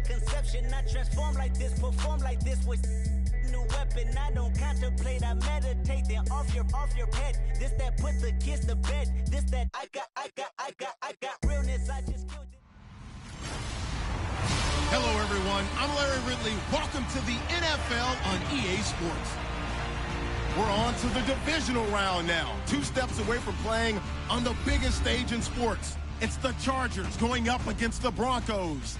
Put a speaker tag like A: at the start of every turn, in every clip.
A: conception. I transform like this, perform like this with new weapon. I don't contemplate, I meditate. Then off your head. This that put the kids to bed. This that I got realness. I just killed it.
B: Hello, everyone. I'm Larry Ridley. Welcome to the NFL on EA Sports. We're on to the divisional round now. 2 steps away from playing on the biggest stage in sports. It's the Chargers going up against the Broncos.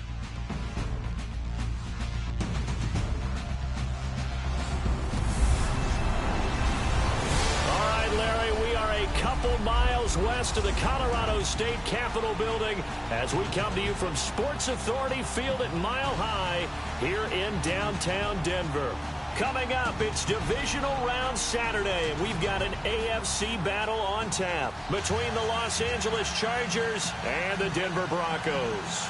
C: All right, Larry, we are a couple miles west of the Colorado State Capitol building as we come to you from Sports Authority Field at Mile High here in downtown Denver. Coming up, it's Divisional Round Saturday, and we've got an AFC battle on tap between the Los Angeles Chargers and the Denver Broncos.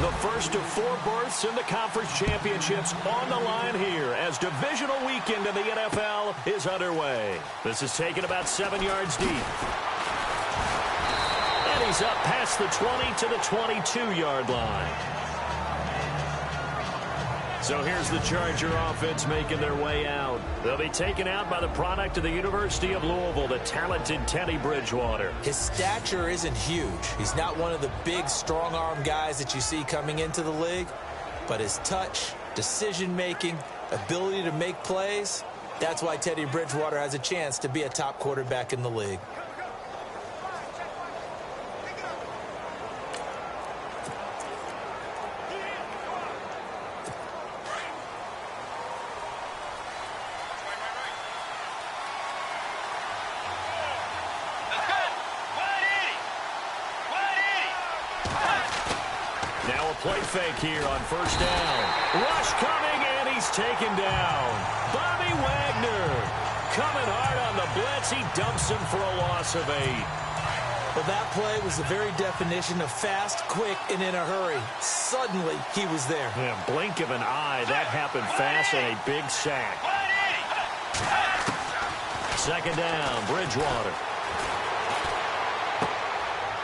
C: The first of 4 berths in the conference championships on the line here as divisional weekend in the NFL is underway. This is taken about 7 yards deep. And he's up past the 20 to the 22-yard line. So here's the Charger offense making their way out. They'll be taken out by the product of the University of Louisville, the talented Teddy Bridgewater.
D: His stature isn't huge. He's not one of the big, strong-arm guys that you see coming into the league. But his touch, decision-making, ability to make plays, that's why Teddy Bridgewater has a chance to be a top quarterback in the league.
C: Now a play fake here on first down. Rush coming, and he's taken down. Bobby Wagner coming hard on the blitz. He dumps him for a loss of 8.
D: Well, that play was the very definition of fast, quick, and in a hurry. Suddenly, he was there.
C: Yeah, blink of an eye. That happened fast and a big sack. Second down, Bridgewater.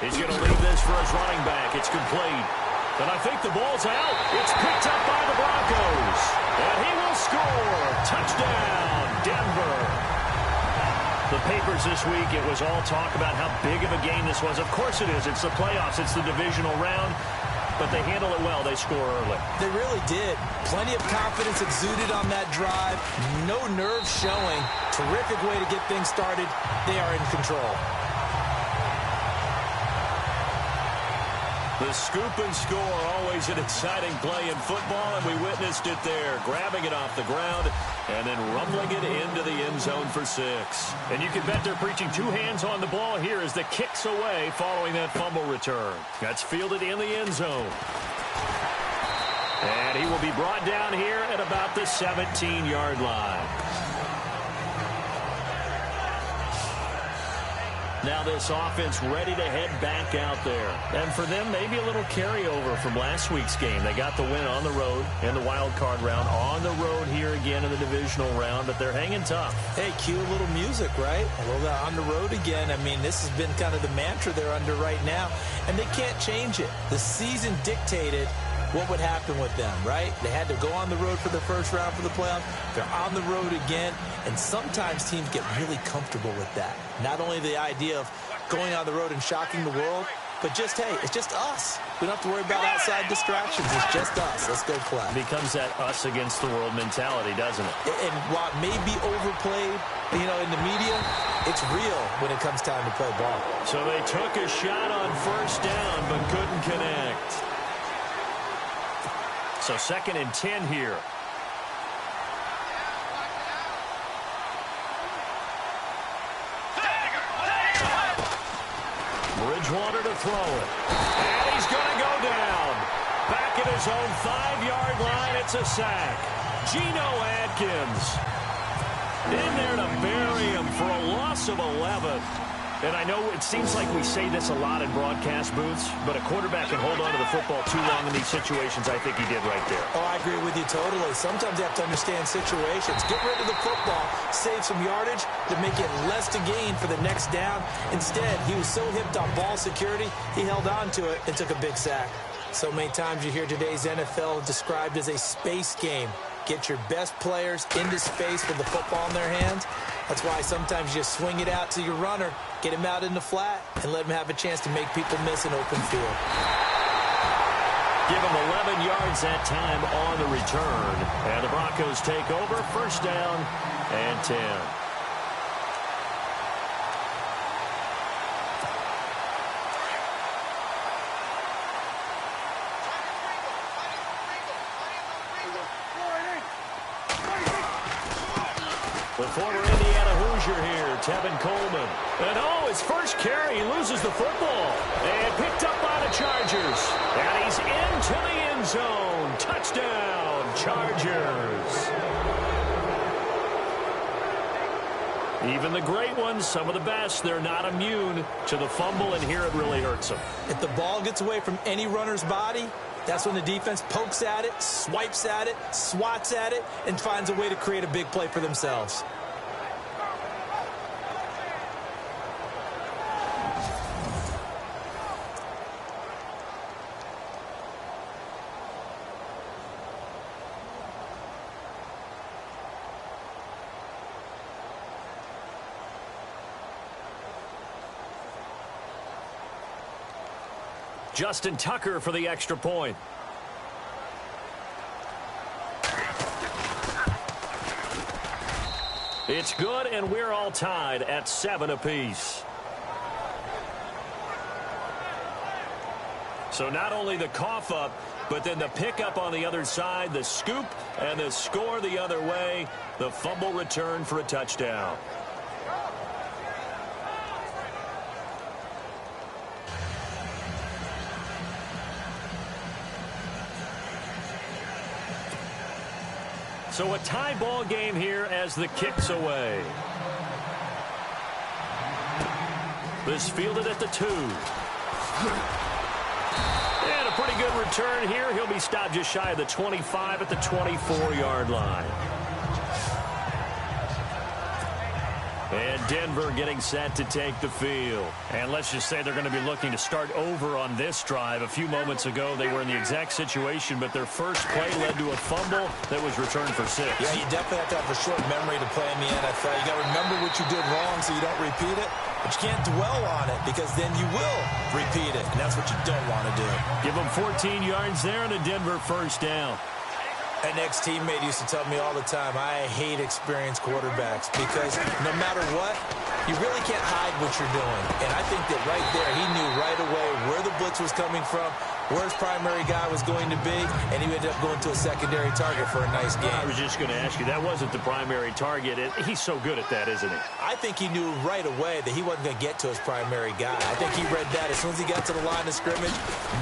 C: He's going to leave this for his running back. It's complete. And I think the ball's out. It's picked up by the Broncos. And he will score. Touchdown, Denver. The papers this week, it was all talk about how big of a game this was. Of course it is. It's the playoffs. It's the divisional round. But they handle it well. They score early.
D: They really did. Plenty of confidence exuded on that drive. No nerves showing. Terrific way to get things started. They are in control.
C: The scoop and score, always an exciting play in football, and we witnessed it there, grabbing it off the ground and then rumbling it into the end zone for 6. And you can bet they're preaching 2 hands on the ball here as the kick's away following that fumble return. That's fielded in the end zone. And he will be brought down here at about the 17-yard line. Now this offense ready to head back out there. And for them, maybe a little carryover from last week's game. They got the win on the road in the wild card round, on the road here again in the divisional round, but they're hanging tough.
D: Hey, cue a little music, right? A little on the road again. I mean, this has been kind of the mantra they're under right now, and they can't change it. The season dictated what would happen with them, right? They had to go on the road for the first round for the playoffs. They're on the road again, and sometimes teams get really comfortable with that. Not only the idea of going on the road and shocking the world, but just, hey, it's just us. We don't have to worry about outside distractions. It's just us. Let's go play.
C: It becomes that us against the world mentality, doesn't it?
D: And while it may be overplayed, you know, in the media, it's real when it comes time to play ball.
C: So they took a shot on first down, but couldn't connect. So 2nd and 10 here. Bridgewater to throw it. And he's going to go down. Back at his own 5-yard line, it's a sack. Geno Atkins in there to bury him for a loss of 11. And I know it seems like we say this a lot in broadcast booths, but a quarterback can hold on to the football too long in these situations. I think he did right there.
D: Oh, I agree with you totally. Sometimes you have to understand situations. Get rid of the football, save some yardage to make it less to gain for the next down. Instead, he was so hipped on ball security, he held on to it and took a big sack. So many times you hear today's NFL described as a space game. Get your best players into space with the football in their hands. That's why sometimes you just swing it out to your runner, get him out in the flat, and let him have a chance to make people miss an open field.
C: Give him 11 yards that time on the return. And the Broncos take over, first down and 10. The former Indiana Hoosier here, Tevin Coleman. And his first carry, he loses the football. And picked up by the Chargers. And he's into the end zone. Touchdown, Chargers. Even the great ones, some of the best, they're not immune to the fumble, and here it really hurts them.
D: If the ball gets away from any runner's body, that's when the defense pokes at it, swipes at it, swats at it, and finds a way to create a big play for themselves.
C: Justin Tucker for the extra point. It's good, and we're all tied at 7 apiece. So not only the cough up, but then the pickup on the other side, the scoop, and the score the other way, the fumble return for a touchdown. So a tie ball game here as the kick's away. This fielded at the 2. And a pretty good return here. He'll be stopped just shy of the 25 at the 24-yard line. And Denver getting set to take the field. And let's just say they're going to be looking to start over on this drive. A few moments ago, they were in the exact situation, but their first play led to a fumble that was returned for 6.
D: Yeah, you definitely have to have a short memory to play in the NFL. You got to remember what you did wrong so you don't repeat it. But you can't dwell on it because then you will repeat it, and that's what you don't want to do.
C: Give them 14 yards there and a Denver first down.
D: An ex-teammate used to tell me all the time, I hate experienced quarterbacks because no matter what, you really can't hide what you're doing. And I think that right there, he knew right away where the blitz was coming from, where his primary guy was going to be, and he ended up going to a secondary target for a nice game.
C: I was just going to ask you, that wasn't the primary target. He's so good at that, isn't he?
D: I think he knew right away that he wasn't going to get to his primary guy. I think he read that as soon as he got to the line of scrimmage,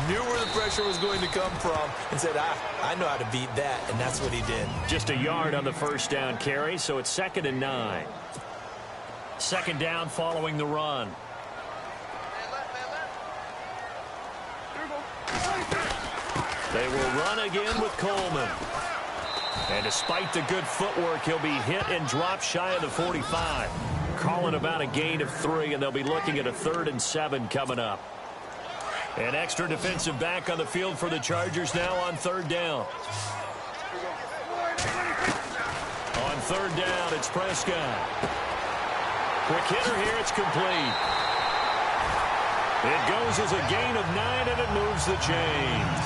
D: knew where the pressure was going to come from, and said, I know how to beat that, and that's what he did.
C: Just a yard on the first down carry, so it's 2nd and 9. Second down following the run. They will run again with Coleman. And despite the good footwork, he'll be hit and dropped shy of the 45. Calling about a gain of 3, and they'll be looking at a 3rd and 7 coming up. An extra defensive back on the field for the Chargers now on 3rd down. On 3rd down, it's Prescott. Quick hitter here, it's complete. It goes as a gain of 9, and it moves the chains.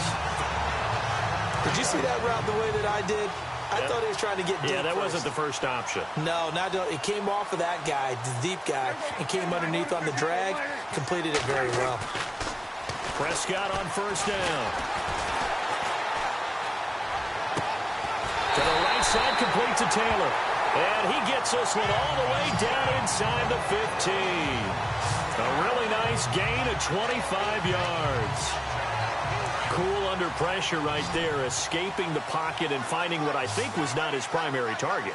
D: Did you see that route the way that I did? I thought he was trying to get deep.
C: Yeah, that wasn't the first option.
D: No, it came off of that guy, the deep guy, and came underneath on the drag, completed it very well.
C: Prescott on first down. To the right side, complete to Taylor. And he gets this one all the way down inside the 15. A really nice gain of 25 yards. Cool under pressure right there, escaping the pocket and finding what I think was not his primary target.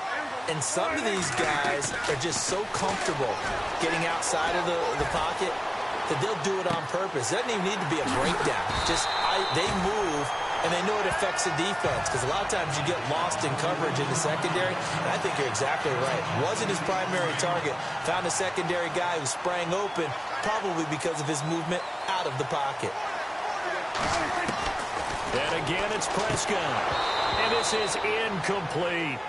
D: And some of these guys are just so comfortable getting outside of the pocket that they'll do it on purpose. It doesn't even need to be a breakdown. They move, and they know it affects the defense because a lot of times you get lost in coverage in the secondary, and I think you're exactly right. Wasn't his primary target. Found a secondary guy who sprang open, probably because of his movement out of the pocket.
C: And again, it's Prescott. And this is incomplete.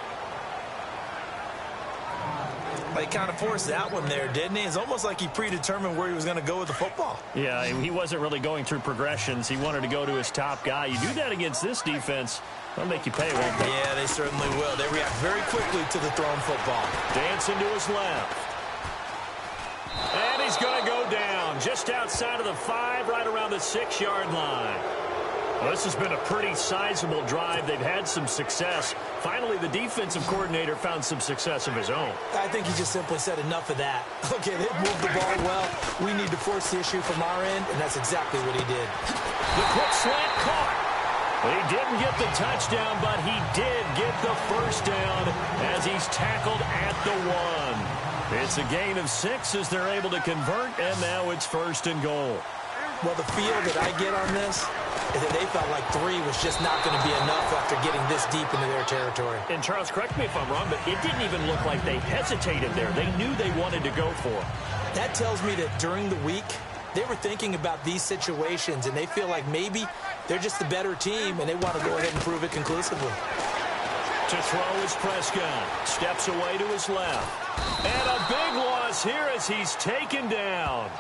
D: He kind of forced that one there, didn't he? It's almost like he predetermined where he was going to go with the football.
C: Yeah, he wasn't really going through progressions. He wanted to go to his top guy. You do that against this defense, they'll make you pay, won't they?
D: Yeah, they certainly will. They react very quickly to the thrown football.
C: Dancing to his left. And he's going to go down just outside of the 5, right around the 6-yard line. Well, this has been a pretty sizable drive. They've had some success. Finally, the defensive coordinator found some success of his own.
D: I think he just simply said enough of that. Okay, they've moved the ball well. We need to force the issue from our end, and that's exactly what he did.
C: The quick slant caught. He didn't get the touchdown, but he did get the first down as he's tackled at the 1. It's a gain of 6 as they're able to convert, and now it's 1st and goal.
D: Well, the feel that I get on this is that they felt like 3 was just not going to be enough after getting this deep into their territory.
C: And Charles, correct me if I'm wrong, but it didn't even look like they hesitated there. They knew they wanted to go for it.
D: That tells me that during the week, they were thinking about these situations, and they feel like maybe they're just the better team, and they want to go ahead and prove it conclusively.
C: To throw is Prescott. Steps away to his left. And a big loss here as he's taken down.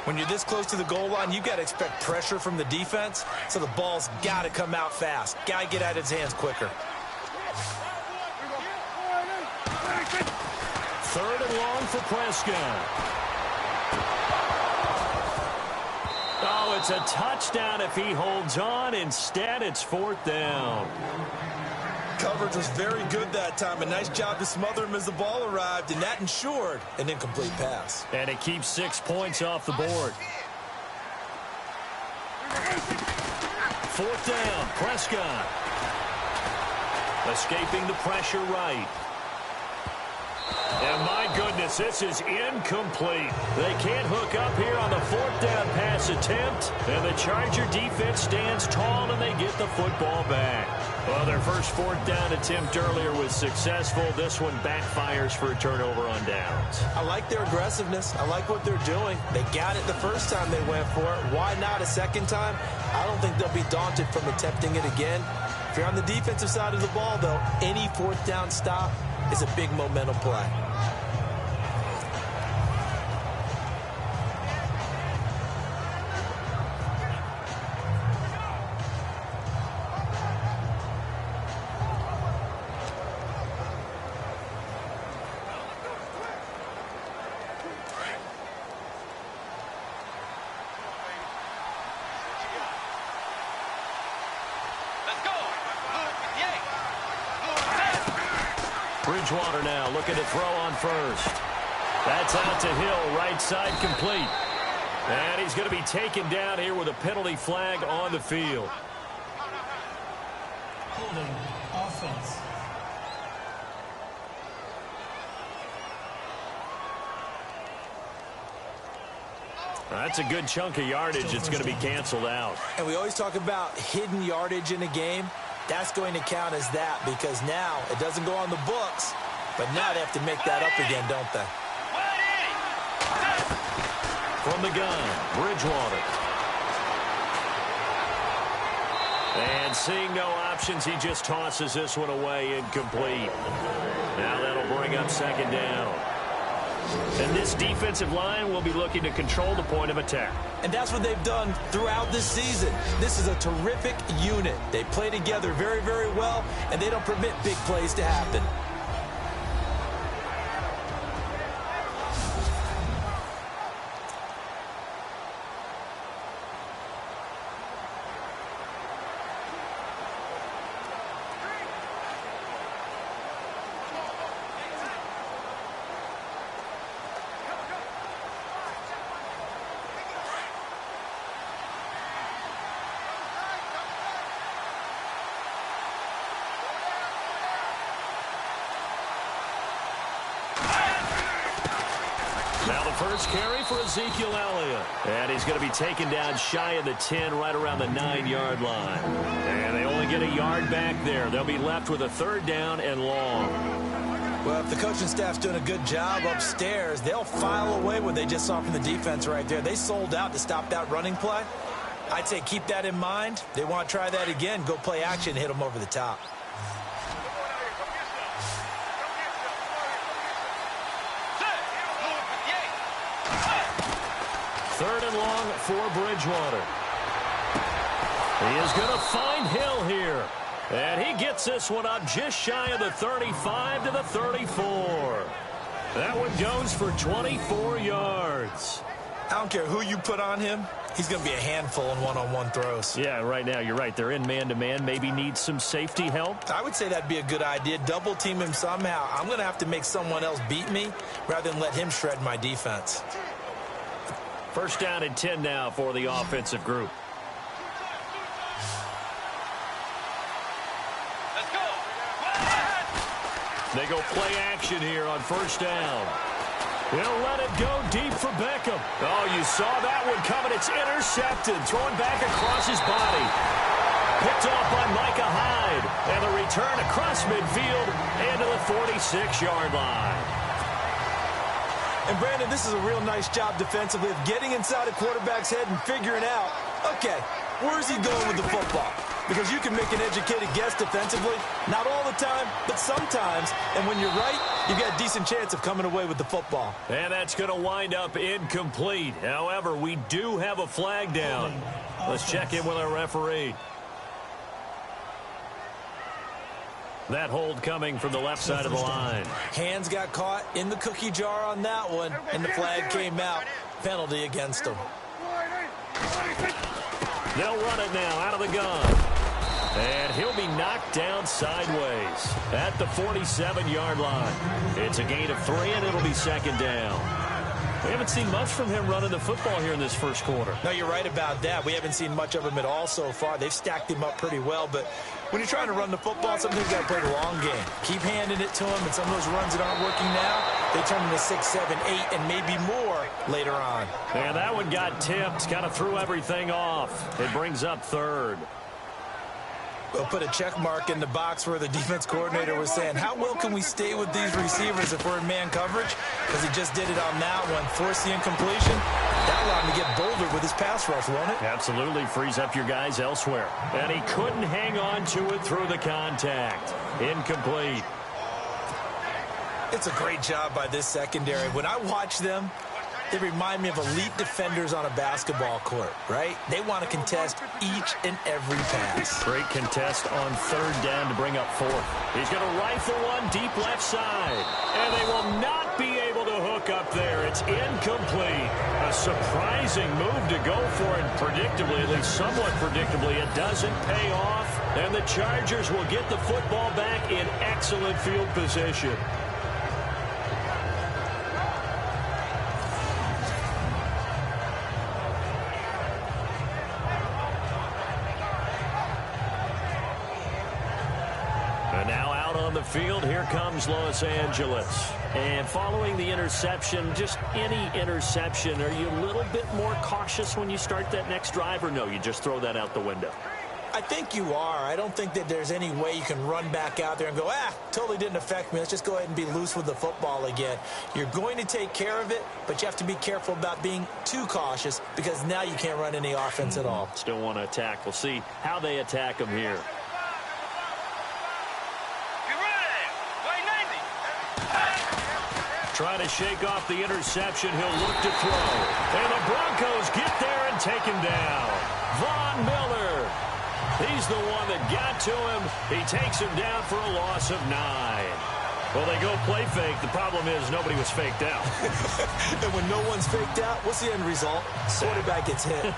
D: When you're this close to the goal line, you've got to expect pressure from the defense, so the ball's got to come out fast. Got to get out of his hands quicker.
C: 3rd and long for Prescott. Oh, it's a touchdown if he holds on. Instead, it's 4th down.
D: Coverage was very good that time. A nice job to smother him as the ball arrived, and that ensured an incomplete pass.
C: And it keeps 6 points off the board. 4th down, Prescott. Escaping the pressure right. And my goodness, this is incomplete. They can't hook up here on the fourth down pass attempt. And the Charger defense stands tall and they get the football back. Well, their first fourth down attempt earlier was successful. This one backfires for a turnover on downs.
D: I like their aggressiveness. I like what they're doing. They got it the first time they went for it. Why not a second time? I don't think they'll be daunted from attempting it again. If you're on the defensive side of the ball, though, any fourth down stop is a big momentum play.
C: Bridgewater now looking to throw on first. That's out to Hill, right side complete. And he's going to be taken down here with a penalty flag on the field.
E: Holding offense.
C: That's a good chunk of yardage. It's going to be canceled out.
D: And we always talk about hidden yardage in a game. That's going to count as that because now it doesn't go on the books, but now they have to make that up again, don't they?
C: From the gun, Bridgewater. And seeing no options, he just tosses this one away, incomplete. Now that'll bring up second down. And this defensive line will be looking to control the point of attack.
D: And that's what they've done throughout this season. This is a terrific unit. They play together very, very well, and they don't permit big plays to happen.
C: Now the first carry for Ezekiel Elliott. And he's going to be taken down shy of the 10, right around the 9-yard line. And they only get a yard back there. They'll be left with a third down and long.
D: Well, if the coaching staff's doing a good job upstairs, they'll file away what they just saw from the defense right there. They sold out to stop that running play. I'd say keep that in mind. They want to try that again. Go play action, hit them over the top.
C: Third and long for Bridgewater. He is going to find Hill here. And he gets this one up just shy of the 35 to the 34. That one goes for 24 yards.
D: I don't care who you put on him. He's going to be a handful in one-on-one throws.
C: Yeah, right now, you're right. They're in man-to-man. Maybe need some safety help.
D: I would say that'd be a good idea. Double team him somehow. I'm going to have to make someone else beat me rather than let him shred my defense.
C: First down and 10 now for the offensive group.
F: Let's go.
C: They go play action here on first down. He'll let it go deep for Beckham. Oh, you saw that one coming. It's intercepted. Thrown back across his body. Picked off by Micah Hyde. And the return across midfield into the 46-yard line.
D: And, Brandon, this is a real nice job defensively of getting inside a quarterback's head and figuring out, okay, where's he going with the football? Because you can make an educated guess defensively. Not all the time, but sometimes. And when you're right, you've got a decent chance of coming away with the football.
C: And that's going to wind up incomplete. However, we do have a flag down. Let's check in with our referee. That hold coming from the left side of the line.
D: Hands got caught in the cookie jar on that one, and the flag came out. Penalty against him.
C: They'll run it now out of the gun. And he'll be knocked down sideways at the 47-yard line. It's a gain of 3, and it'll be second down. We haven't seen much from him running the football here in this first quarter.
D: No, you're right about that. We haven't seen much of him at all so far. They've stacked him up pretty well, but when you're trying to run the football, sometimes you got to play the long game. Keep handing it to him, and some of those runs that aren't working now, they turn into 6, 7, 8, and maybe more later on.
C: And that one got tipped, kind of threw everything off. It brings up third.
D: We'll put a check mark in the box where the defense coordinator was saying, how well can we stay with these receivers if we're in man coverage? Because he just did it on that one, forced the incompletion. That allowed him to get bolder with his pass rush, won't it?
C: Absolutely frees up your guys elsewhere. And he couldn't hang on to it through the contact. Incomplete.
D: It's a great job by this secondary. When I watch them, they remind me of elite defenders on a basketball court, right? They want to contest each and every pass.
C: Great contest on third down to bring up fourth. He's going to rifle one deep left side. And they will not be able to hook up there. It's incomplete. A surprising move to go for it predictably, at least somewhat predictably. It doesn't pay off. And the Chargers will get the football back in excellent field position. Field, here comes Los Angeles. And following the interception, just any interception, are you a little bit more cautious when you start that next drive, or no, you just throw that out the window?
D: I think you are. I don't think that there's any way you can run back out there and go, totally didn't affect me. Let's just go ahead and be loose with the football again. You're going to take care of it, but you have to be careful about being too cautious because now you can't run any offense at all.
C: Still want to attack. We'll see how they attack them here. Trying to shake off the interception. He'll look to throw. And the Broncos get there and take him down. Von Miller. He's the one that got to him. He takes him down for a loss of 9. Well, they go play fake. The problem is nobody was faked out.
D: And when no one's faked out, what's the end result? Quarterback gets hit.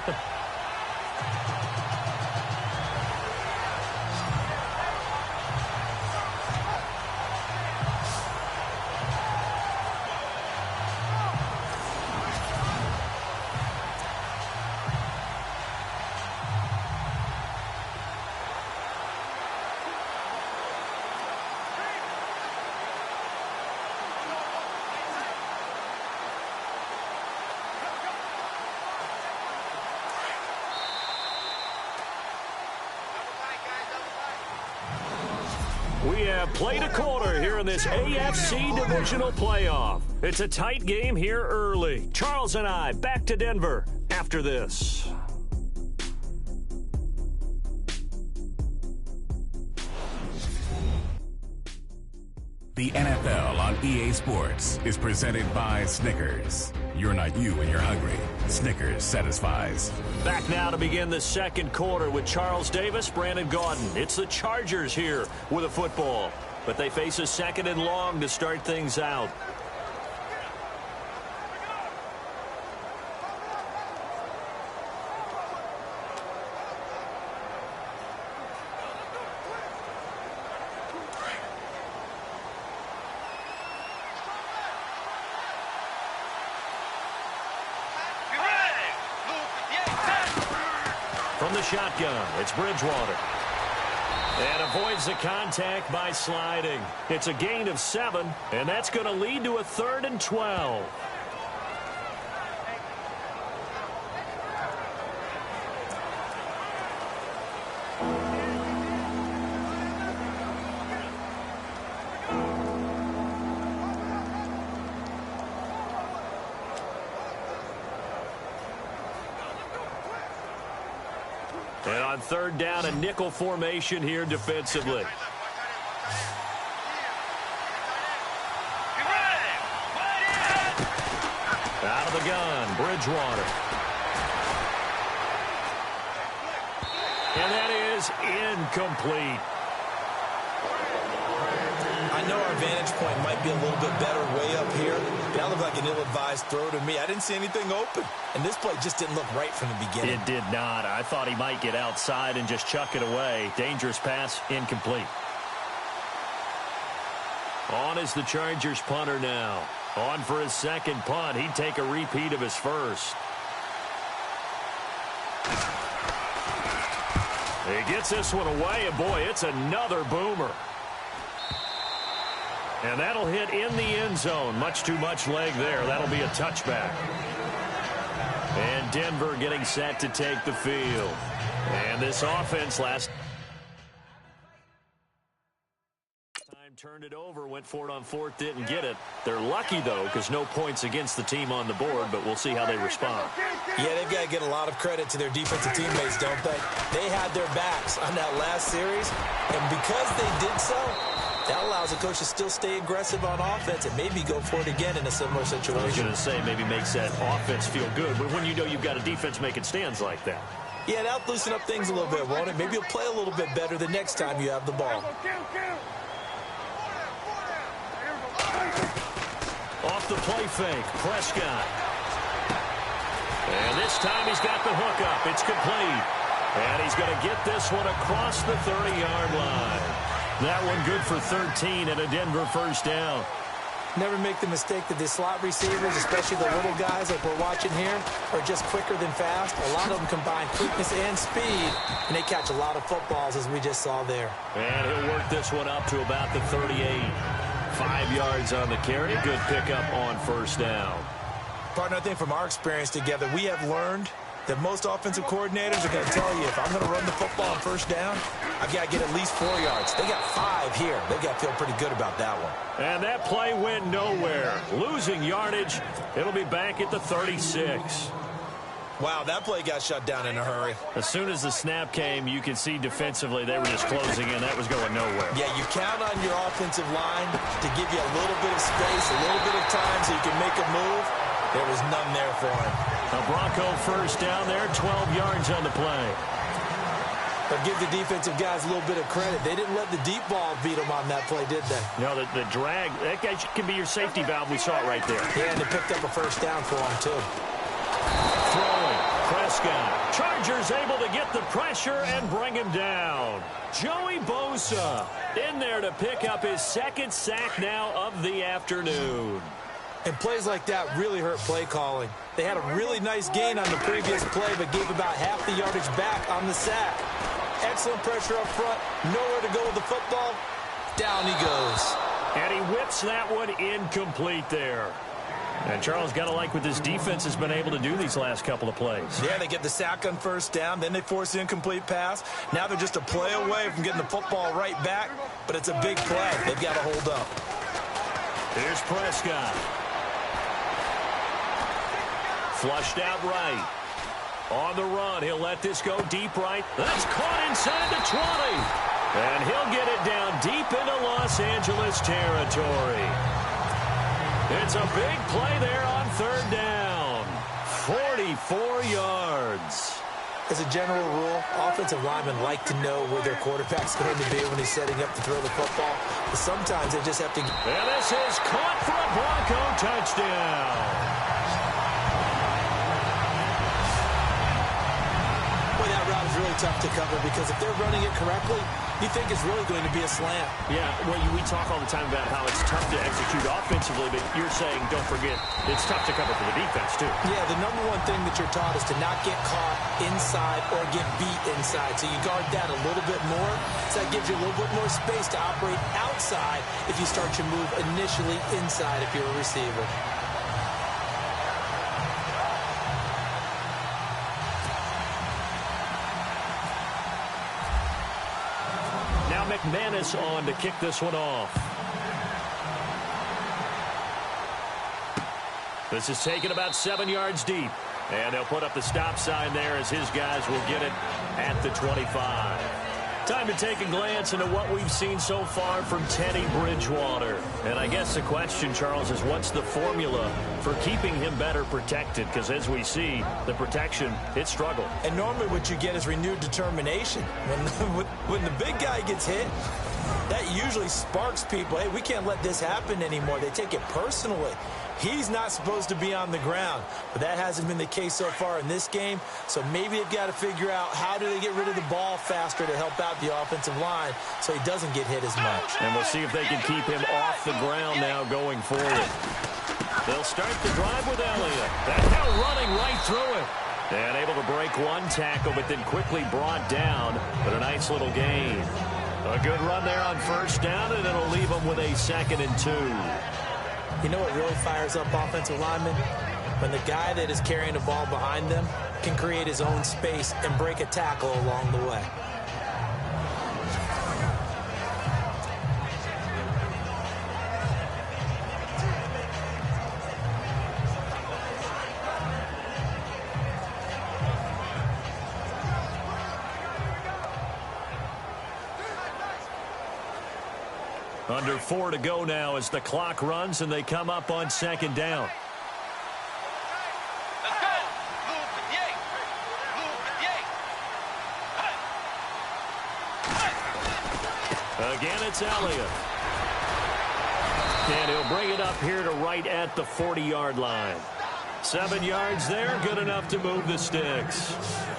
C: We have played a quarter here in this AFC divisional playoff. It's a tight game here early. Charles and I back to Denver after this.
F: The NFL on EA Sports is presented by Snickers. You're not you when you're hungry. Snickers satisfies.
C: Back now to begin the second quarter with Charles Davis, Brandon Gaudin. It's the Chargers here with a football, but they face a second and long to start things out. From the shotgun, it's Bridgewater. And avoids the contact by sliding. It's a gain of 7, and that's going to lead to a 3rd and 12. And on third down, a nickel formation here defensively. Out of the gun, Bridgewater. And that is incomplete.
D: I know our vantage point might be a little bit better way up here. That looked like an ill-advised throw to me. I didn't see anything open. And this play just didn't look right from the beginning.
C: It did not. I thought he might get outside and just chuck it away. Dangerous pass, incomplete. On is the Chargers punter now. On for his second punt. He'd take a repeat of his first. He gets this one away, and boy, it's another boomer. And that'll hit in the end zone. Much too much leg there. That'll be a touchback. And Denver getting set to take the field. And this offense last time turned it over, went for it on fourth, didn't get it. They're lucky, though, because no points against the team on the board, but we'll see how they respond.
D: Yeah, they've got to get a lot of credit to their defensive teammates, don't they? They had their backs on that last series, and because they did so, that allows the coach to still stay aggressive on offense and maybe go for it again in a similar situation.
C: I was going to say maybe makes that offense feel good, but when you know you've got a defense making stands like that.
D: Yeah, that'll loosen up things a little bit, won't it? Maybe you'll play a little bit better the next time you have the ball.
C: Off the play fake, Prescott. And this time he's got the hook up. It's complete. And he's going to get this one across the 30-yard line. That one good for 13 and a Denver first down.
D: Never make the mistake that the slot receivers, especially the little guys like we're watching here, are just quicker than fast. A lot of them combine quickness and speed, and they catch a lot of footballs, as we just saw there.
C: And he'll work this one up to about the 38. 5 yards on the carry. Good pickup on first down.
D: Partner, I think from our experience together, we have learned that most offensive coordinators are going to tell you, if I'm going to run the football on first down, I've got to get at least 4 yards. They got 5 here. They've got to feel pretty good about that one.
C: And that play went nowhere. Losing yardage. It'll be back at the 36.
D: Wow, that play got shut down in a hurry.
C: As soon as the snap came, you can see defensively they were just closing in. That was going nowhere.
D: Yeah, you count on your offensive line to give you a little bit of space, a little bit of time so you can make a move. There was none there for him.
C: A Bronco first down there, 12 yards on the play.
D: But give the defensive guys a little bit of credit. They didn't let the deep ball beat them on that play, did they?
C: No, the drag, that guy can be your safety valve. We saw it right there.
D: Yeah, and they picked up a first down for him, too.
C: Throwing, Prescott. Chargers able to get the pressure and bring him down. Joey Bosa in there to pick up his second sack now of the afternoon.
D: And plays like that really hurt play calling. They had a really nice gain on the previous play, but gave about half the yardage back on the sack. Excellent pressure up front. Nowhere to go with the football. Down he goes.
C: And he whips that one incomplete there. And Charles, got to like what this defense has been able to do these last couple of plays.
D: Yeah, they get the sack on first down, then they force the incomplete pass. Now they're just a play away from getting the football right back, but it's a big play. They've got to hold up.
C: Here's Prescott. Flushed out right. On the run, he'll let this go deep right. That's caught inside the 20. And he'll get it down deep into Los Angeles territory. It's a big play there on third down. 44 yards.
D: As a general rule, offensive linemen like to know where their quarterback's going to be when he's setting up to throw the football. But sometimes they just have to...
C: And this is caught for a Bronco touchdown.
D: That route is really tough to cover because if they're running it correctly, you think it's really going to be a slant.
C: Yeah, well, we talk all the time about how it's tough to execute offensively, but you're saying, don't forget, it's tough to cover for the defense, too.
D: Yeah, the number one thing that you're taught is to not get caught inside or get beat inside. So you guard that a little bit more. So that gives you a little bit more space to operate outside if you start your move initially inside if you're a receiver.
C: McManus on to kick this one off. This is taken about 7 yards deep. And they'll put up the stop sign there as his guys will get it at the 25. Time to take a glance into what we've seen so far from Teddy Bridgewater. And I guess the question, Charles, is what's the formula for keeping him better protected? Because as we see, the protection, it struggled.
D: And normally what you get is renewed determination. When the big guy gets hit, that usually sparks people. Hey, we can't let this happen anymore. They take it personally. He's not supposed to be on the ground, but that hasn't been the case so far in this game. So maybe they've got to figure out how do they get rid of the ball faster to help out the offensive line so he doesn't get hit as much.
C: And we'll see if they can keep him off the ground now going forward. They'll start the drive with Elliott. That now running right through it. And able to break one tackle, but then quickly brought down. But a nice little gain. A good run there on first down, and it'll leave them with a 2nd and 2.
D: You know what really fires up offensive linemen? When the guy that is carrying the ball behind them can create his own space and break a tackle along the way.
C: Under 4 to go now as the clock runs and they come up on 2nd down. Again, it's Elliott. And he'll bring it up here to right at the 40-yard line. 7 yards there, good enough to move the sticks.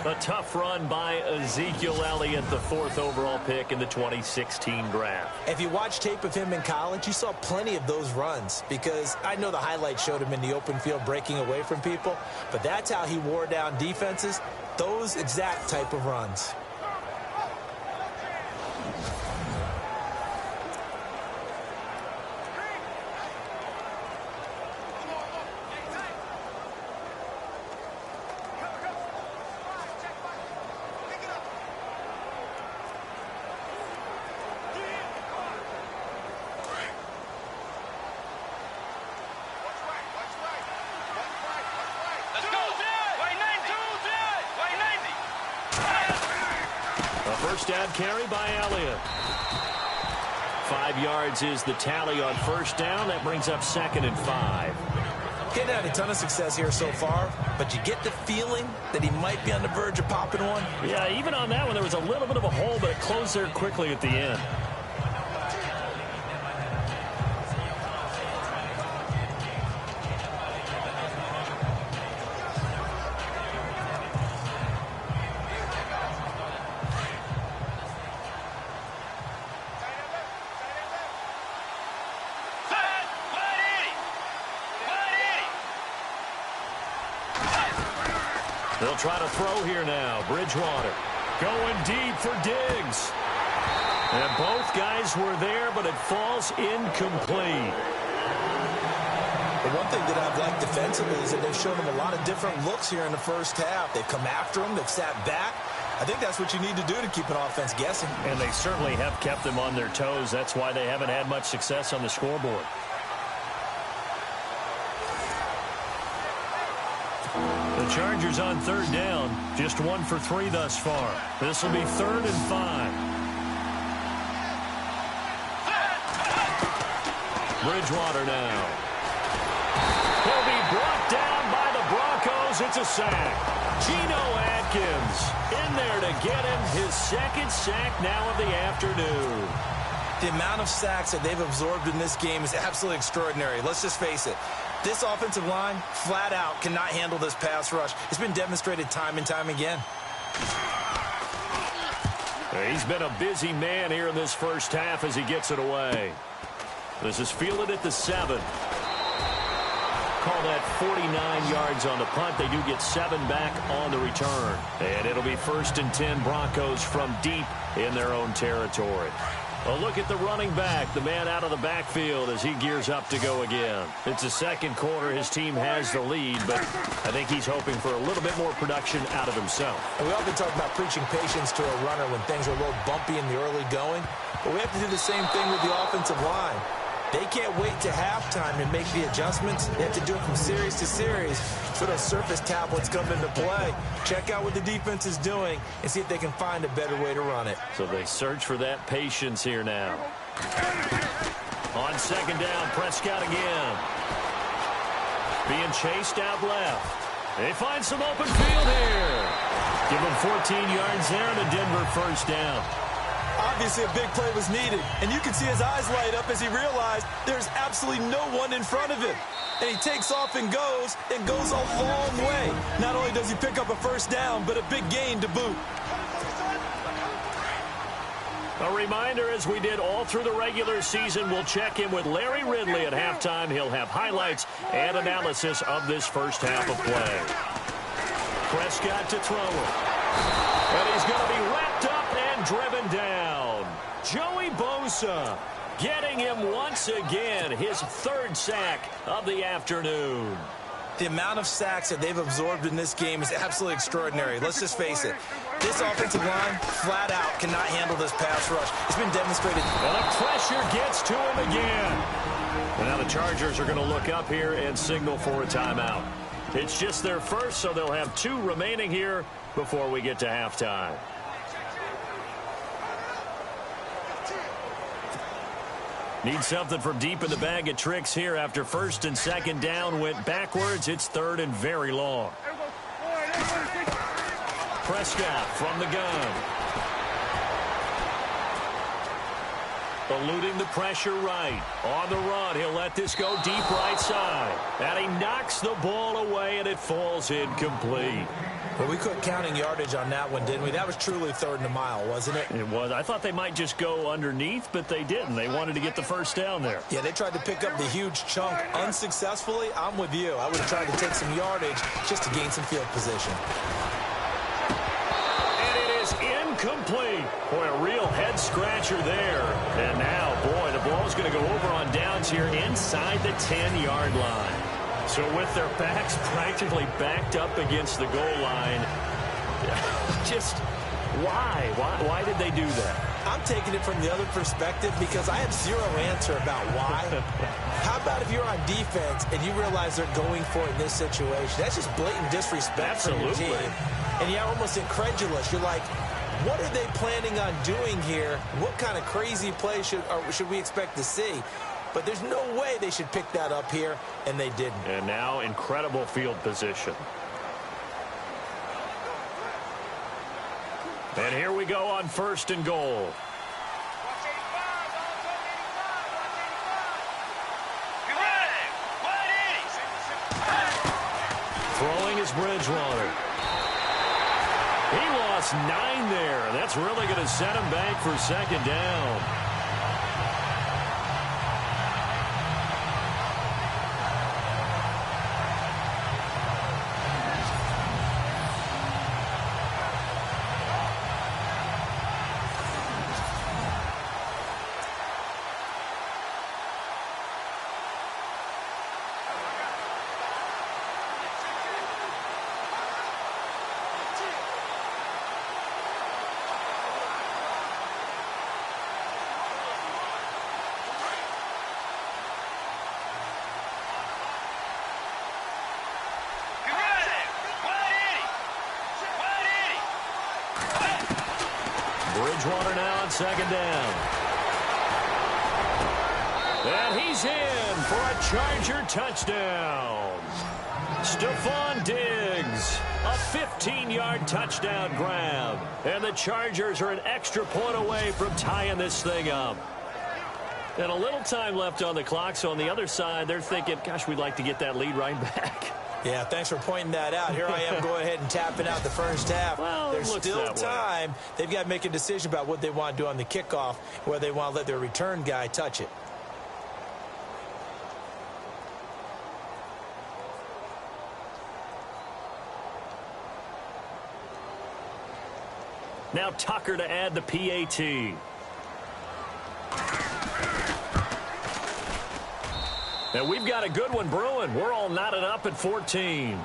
C: A tough run by Ezekiel Elliott, the 4th overall pick in the 2016 draft.
D: If you watch tape of him in college, you saw plenty of those runs because I know the highlights showed him in the open field breaking away from people, but that's how he wore down defenses, those exact type of runs.
C: First down carry by Elliott. 5 yards is the tally on first down. That brings up 2nd and 5.
D: Getting had a ton of success here so far, but you get the feeling that he might be on the verge of popping one.
C: Yeah, even on that one, there was a little bit of a hole, but it closed there quickly at the end. They'll try to throw here now. Bridgewater going deep for Diggs. And both guys were there, but it falls incomplete.
D: The one thing that I've liked defensively is that they've shown him a lot of different looks here in the first half. They've come after him. They've sat back. I think that's what you need to do to keep an offense guessing.
C: And they certainly have kept them on their toes. That's why they haven't had much success on the scoreboard. The Chargers on 3rd down, just 1 for 3 thus far. This will be 3rd and 5. Bridgewater now. He'll be brought down by the Broncos. It's a sack. Geno Atkins in there to get him his 2nd sack now of the afternoon.
D: The amount of sacks that they've absorbed in this game is absolutely extraordinary. Let's just face it. This offensive line, flat out, cannot handle this pass rush. It's been demonstrated time and time again.
C: He's been a busy man here in this first half as he gets it away. This is fielded at the 7. Call that 49 yards on the punt. They do get 7 back on the return. And it'll be 1st and 10 Broncos from deep in their own territory. A look at the running back, the man out of the backfield as he gears up to go again. It's the 2nd quarter. His team has the lead, but I think he's hoping for a little bit more production out of himself.
D: And we often talk about preaching patience to a runner when things are a little bumpy in the early going, but we have to do the same thing with the offensive line. They can't wait to halftime to make the adjustments. They have to do it from series to series so those surface tablets come into play. Check out what the defense is doing and see if they can find a better way to run it.
C: So they search for that patience here now. On 2nd down, Prescott again. Being chased out left. They find some open field here. Give them 14 yards there and a Denver first down.
D: Obviously, a big play was needed, and you can see his eyes light up as he realized there's absolutely no one in front of him. And he takes off and goes a long way. Not only does he pick up a first down, but a big gain to boot.
C: A reminder, as we did all through the regular season, we'll check in with Larry Ridley at halftime. He'll have highlights and analysis of this first half of play. Prescott to throw it. And he's going to be wrapped up and driven down. Joey Bosa getting him once again, his third sack of the afternoon.
D: The amount of sacks that they've absorbed in this game is absolutely extraordinary. Let's just face it. This offensive line, flat out, cannot handle this pass rush. It's been demonstrated.
C: And the pressure gets to him again. And now the Chargers are going to look up here and signal for a timeout. It's just their first, so they'll have 2 remaining here before we get to halftime. Need something from deep in the bag of tricks here after first and second down went backwards. It's third and very long. Prescott from the gun. Eluding the pressure right. On the run, he'll let this go deep right side. And he knocks the ball away, and it falls incomplete.
D: Well, we quit counting yardage on that one, didn't we? That was truly third and a mile, wasn't it?
C: It was. I thought they might just go underneath, but they didn't. They wanted to get the first down there.
D: Yeah, they tried to pick up the huge chunk unsuccessfully. I'm with you. I would have tried to take some yardage just to gain some field position.
C: And it is incomplete. Boy, a real head-scratcher there. And now, boy, the ball's going to go over on downs here inside the 10-yard line. So with their backs practically backed up against the goal line, just why? Why did they do that?
D: I'm taking it from the other perspective because I have zero answer about why. How about if you're on defense and you realize they're going for it in this situation? That's just blatant disrespect from your team. And you're almost incredulous. You're like, what are they planning on doing here? What kind of crazy play should we expect to see? But there's no way they should pick that up here, and they didn't.
C: And now incredible field position. And here we go on first and goal. Throwing is Bridgewater. He lost 9 there. That's really going to set him back for second down. Bridgewater now on second down. And he's in for a Charger touchdown. Stephon Diggs, a 15-yard touchdown grab. And the Chargers are an extra point away from tying this thing up. And a little time left on the clock, so on the other side, they're thinking, gosh, we'd like to get that lead right back.
D: Yeah, thanks for pointing that out. Here I am going ahead and tapping out the first half.
C: Well,
D: there's still time.
C: Way.
D: They've got to make a decision about what they want to do on the kickoff, whether they want to let their return guy touch it.
C: Now Tucker to add the PAT. And we've got a good one brewing. We're all knotted up at 14.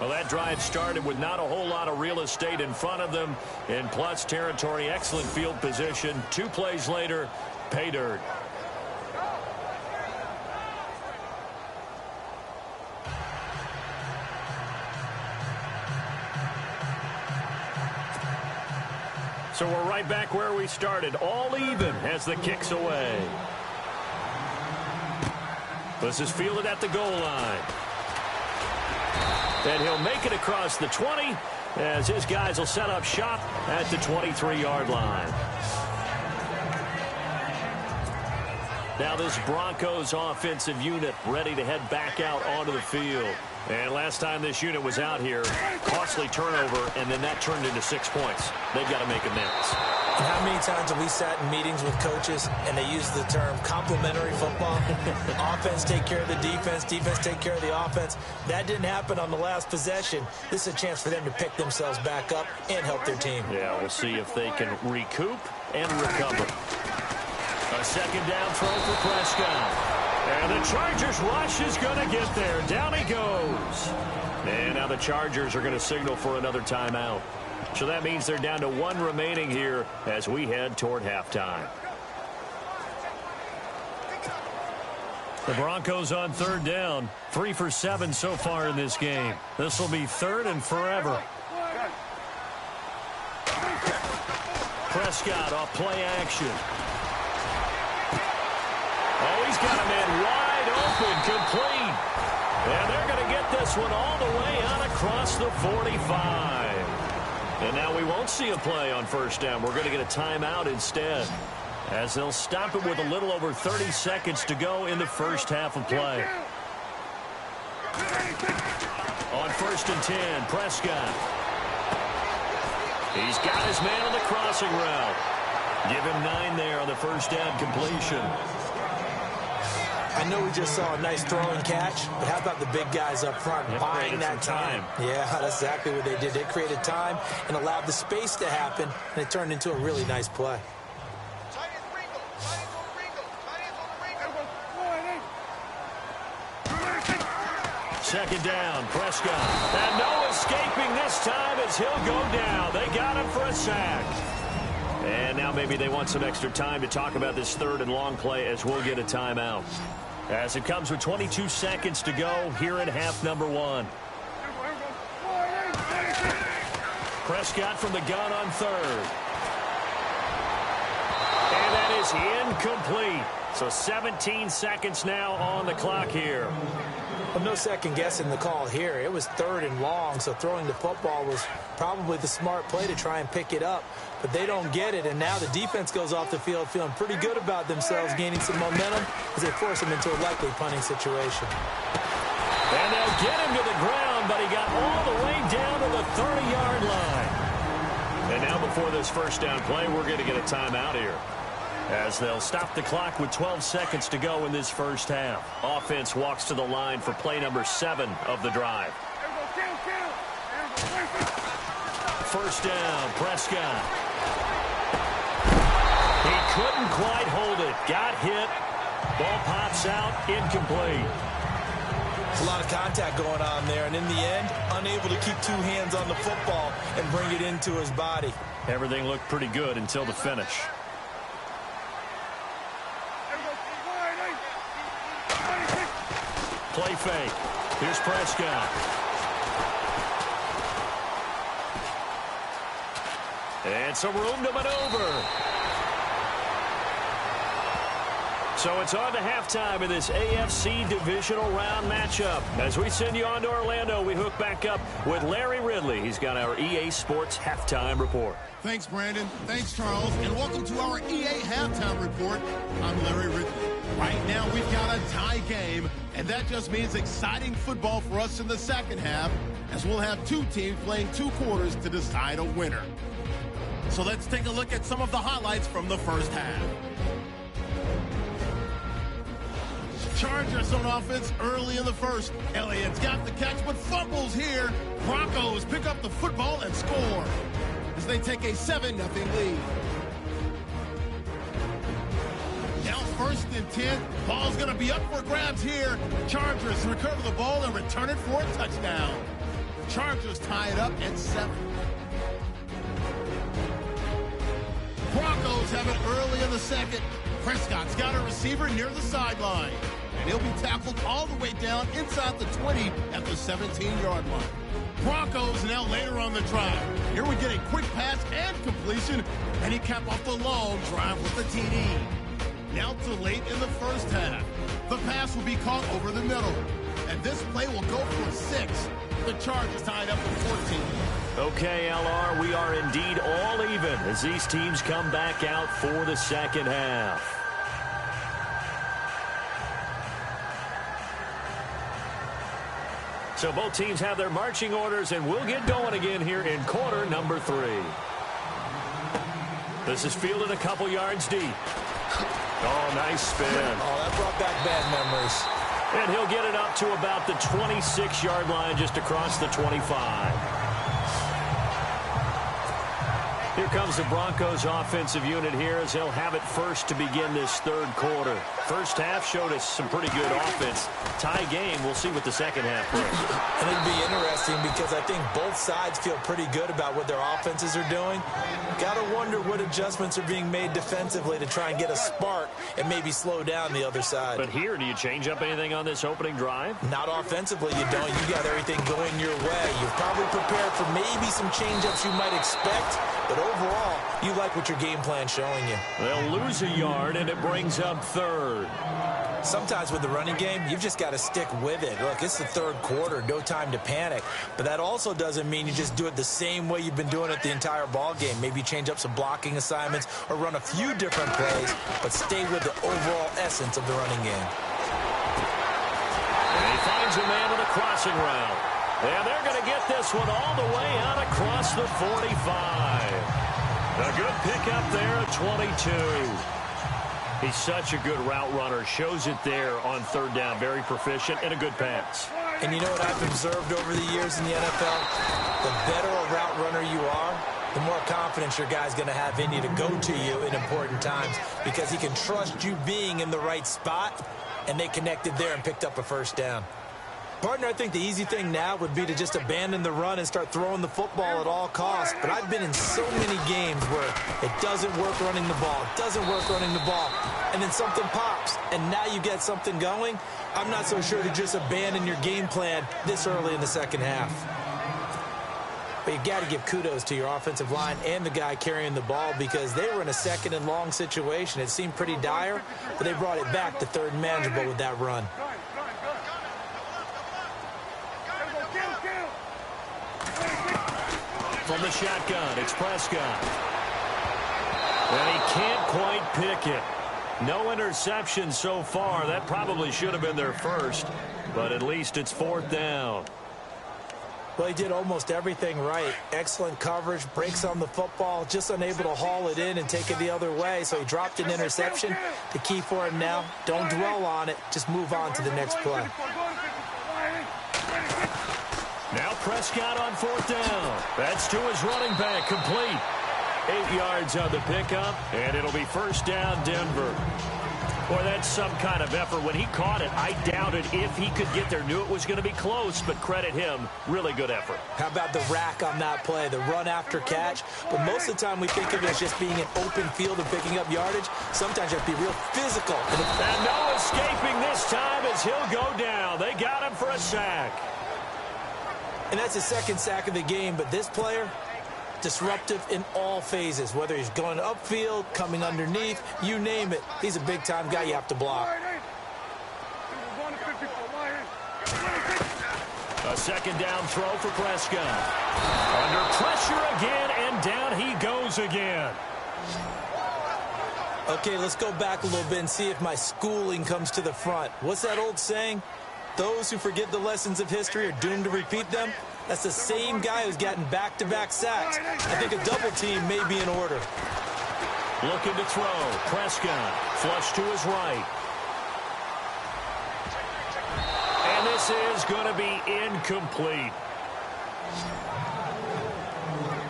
C: Well, that drive started with not a whole lot of real estate in front of them. In plus territory, excellent field position. 2 plays later, pay dirt. So we're right back where we started, all even as the kick's away. This is fielded at the goal line. And he'll make it across the 20 as his guys will set up shop at the 23-yard line. Now this Broncos offensive unit ready to head back out onto the field. And last time this unit was out here, costly turnover, and then that turned into 6 points. They've got to make amends.
D: And how many times have we sat in meetings with coaches and they use the term complementary football? Offense take care of the defense, defense take care of the offense. That didn't happen on the last possession. This is a chance for them to pick themselves back up and help their team.
C: Yeah, we'll see if they can recoup and recover. A second down throw for Prescott. And the Chargers rush is going to get there. Down he goes. And now the Chargers are going to signal for another timeout. So that means they're down to 1 remaining here as we head toward halftime. The Broncos on third down. 3 for 7 so far in this game. This will be third and forever. Prescott off play action. Oh, he's got a man wide open, complete. And they're going to get this one all the way out across the 45. And now we won't see a play on first down. We're going to get a timeout instead, as they'll stop it with a little over 30 seconds to go in the first half of play. On 1st and 10, Prescott. He's got his man on the crossing route. Give him 9 there on the first down completion.
D: I know we just saw a nice throwing catch, but how about the big guys up front buying that time? Yeah, that's exactly what they did. They created time and allowed the space to happen, and it turned into a really nice play.
C: Second down, Prescott. And no escaping this time as he'll go down. They got him for a sack. And now maybe they want some extra time to talk about this third and long play as we'll get a timeout. As it comes with 22 seconds to go here in half number 1. Prescott from the gun on third. And that is incomplete. So 17 seconds now on the clock here.
D: Well, no second guessing the call here. It was third and long, so throwing the football was probably the smart play to try and pick it up. But they don't get it, and now the defense goes off the field feeling pretty good about themselves, gaining some momentum as they force them into a likely punting situation.
C: And they'll get him to the ground, but he got all the way down to the 30-yard line. And now before this first down play, we're going to get a timeout here, as they'll stop the clock with 12 seconds to go in this first half. Offense walks to the line for play number 7 of the drive. First down, Prescott. He couldn't quite hold it. Got hit. Ball pops out, incomplete.
D: There's a lot of contact going on there, and in the end, unable to keep 2 hands on the football and bring it into his body.
C: Everything looked pretty good until the finish. Play fake. Here's Prescott. And some room to maneuver. So it's on to halftime in this AFC divisional round matchup. As we send you on to Orlando, we hook back up with Larry Ridley. He's got our EA Sports halftime report.
B: Thanks, Brandon. Thanks, Charles. And welcome to our EA halftime report. I'm Larry Ridley. Right now, we've got a tie game, and that just means exciting football for us in the second half, as we'll have 2 teams playing 2 quarters to decide a winner. So let's take a look at some of the highlights from the first half. Chargers on offense early in the first. Elliott's got the catch, but fumbles here. Broncos pick up the football and score as they take a 7-0 lead. Now 1st and 10. Ball's going to be up for grabs here. Chargers recover the ball and return it for a touchdown. Chargers tie it up at 7. Broncos have it early in the second. Prescott's got a receiver near the sideline, and he'll be tackled all the way down inside the 20 at the 17-yard line. Broncos now later on the drive. Here we get a quick pass and completion, and he capped off the long drive with the TD. Now to late in the first half. The pass will be caught over the middle, and this play will go for 6. The Chargers tied up at 14.
C: Okay, LR, we are indeed all even as these teams come back out for the second half. So both teams have their marching orders, and we'll get going again here in quarter number 3. This is fielded a couple yards deep. Oh, nice spin.
D: Oh, that brought back bad memories.
C: And he'll get it up to about the 26-yard line, just across the 25. Here comes the Broncos offensive unit here as they'll have it first to begin this third quarter. First half showed us some pretty good offense. Tie game. We'll see what the second half brings.
D: And it'll be interesting because I think both sides feel pretty good about what their offenses are doing. Got to wonder what adjustments are being made defensively to try and get a spark and maybe slow down the other side.
C: But here, do you change up anything on this opening drive?
D: Not offensively, you don't. You got everything going your way. You've probably prepared for maybe some change-ups you might expect, but overall, you like what your game plan's showing you.
C: They'll lose a yard, and it brings up third.
D: Sometimes with the running game, you've just got to stick with it. Look, it's the third quarter, no time to panic. But that also doesn't mean you just do it the same way you've been doing it the entire ball game. Maybe change up some blocking assignments or run a few different plays, but stay with the overall essence of the running game.
C: And he finds a man with a crossing route. And they're going to get this one all the way out across the 45. A good pickup there at 22. He's such a good route runner. Shows it there on third down. Very proficient and a good pass.
D: And you know what I've observed over the years in the NFL? The better a route runner you are, the more confidence your guy's going to have in you to go to you in important times because he can trust you being in the right spot, and they connected there and picked up a first down. Partner, I think the easy thing now would be to just abandon the run and start throwing the football at all costs. But I've been in so many games where it doesn't work running the ball, and then something pops, and now you get something going. I'm not so sure to just abandon your game plan this early in the second half. But you got to give kudos to your offensive line and the guy carrying the ball because they were in a second and long situation. It seemed pretty dire, but they brought it back to third and manageable with that run.
C: From the shotgun, it's Prescott. And he can't quite pick it. No interception so far. That probably should have been their first, but at least it's fourth down.
D: Well, he did almost everything right. Excellent coverage, breaks on the football, just unable to haul it in and take it the other way, so he dropped an interception. The key for him now, don't dwell on it, just move on to the next play.
C: Now Prescott on fourth down. That's to his running back, complete. 8 yards on the pickup, and it'll be first down, Denver. Boy, that's some kind of effort. When he caught it, I doubted if he could get there. Knew it was going to be close, but credit him. Really good effort.
D: How about the rack on that play, the run after catch? But most of the time we think of it as just being an open field and picking up yardage. Sometimes you have to be real physical.
C: And no escaping this time as he'll go down. They got him for a sack.
D: And that's the second sack of the game, but this player, disruptive in all phases, whether he's going upfield, coming underneath, you name it. He's a big-time guy you have to block.
C: A second down throw for Prescott. Under pressure again, and down he goes again.
D: Okay, let's go back a little bit and see if my schooling comes to the front. What's that old saying? Those who forget the lessons of history are doomed to repeat them. That's the same guy who's gotten back-to-back sacks. I think a double team may be in order.
C: Looking to throw. Prescott flush to his right. And this is going to be incomplete.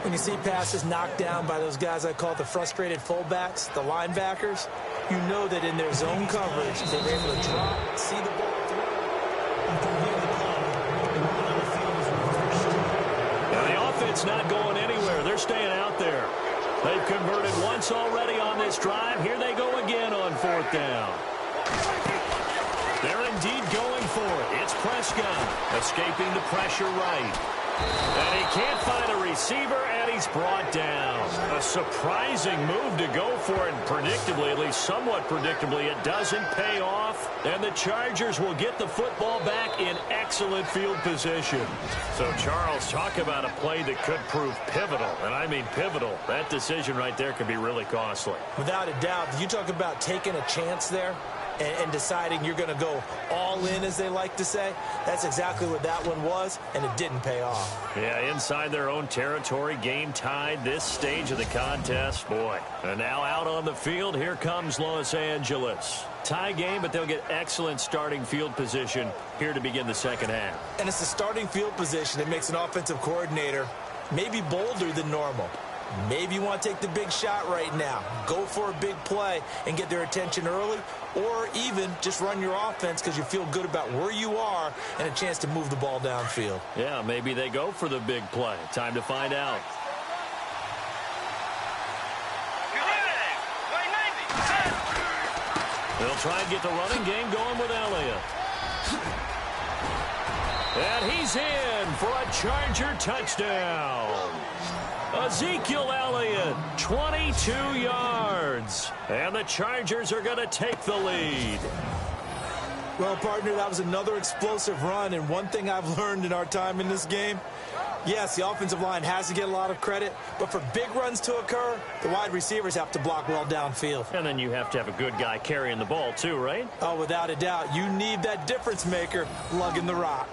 D: When you see passes knocked down by those guys I call the frustrated fullbacks, the linebackers, you know that in their zone coverage, they were able to drop, see the ball through.
C: Now the offense not going anywhere. They're staying out there. They've converted once already on this drive. Here they go again on fourth down. They're indeed going for it. It's Prescott escaping the pressure right. And he can't find a receiver, and he's brought down. A surprising move to go for it, and predictably, at least somewhat predictably, it doesn't pay off. And the Chargers will get the football back in excellent field position. So, Charles, talk about a play that could prove pivotal, and I mean pivotal. That decision right there could be really costly.
D: Without a doubt, you talk about taking a chance there. and deciding you're going to go all in, as they like to say. That's exactly what that one was, and it didn't pay off.
C: Yeah, inside their own territory, game tied this stage of the contest. Boy, and now out on the field, here comes Los Angeles. Tie game, but they'll get excellent starting field position here to begin the second half.
D: And it's the starting field position that makes an offensive coordinator maybe bolder than normal. Maybe you want to take the big shot right now, go for a big play and get their attention early, or even just run your offense because you feel good about where you are and a chance to move the ball downfield.
C: Yeah, maybe they go for the big play. Time to find out. They'll try and get the running game going with Elliott. And he's in for a Charger touchdown. Ezekiel Elliott, 22 yards. And the Chargers are going to take the lead.
D: Well, partner, that was another explosive run. And one thing I've learned in our time in this game, yes, the offensive line has to get a lot of credit, but for big runs to occur, the wide receivers have to block well downfield.
C: And then you have to have a good guy carrying the ball too, right?
D: Oh, without a doubt. You need that difference maker lugging the rock.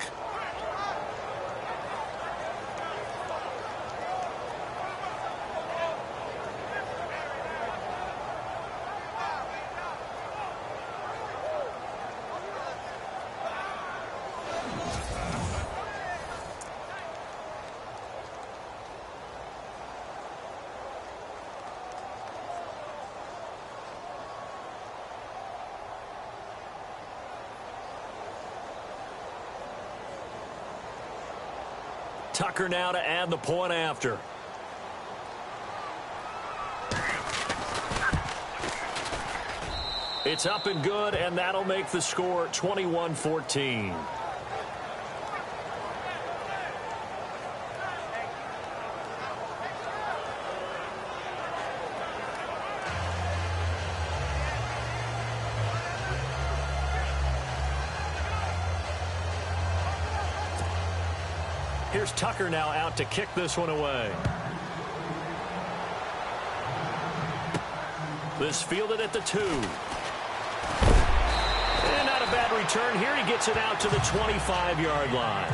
C: Tucker now to add the point after. It's up and good, and that'll make the score 21-14. Here's Tucker now out to kick this one away. This fielded at the 2. And not a bad return here. He gets it out to the 25-yard line.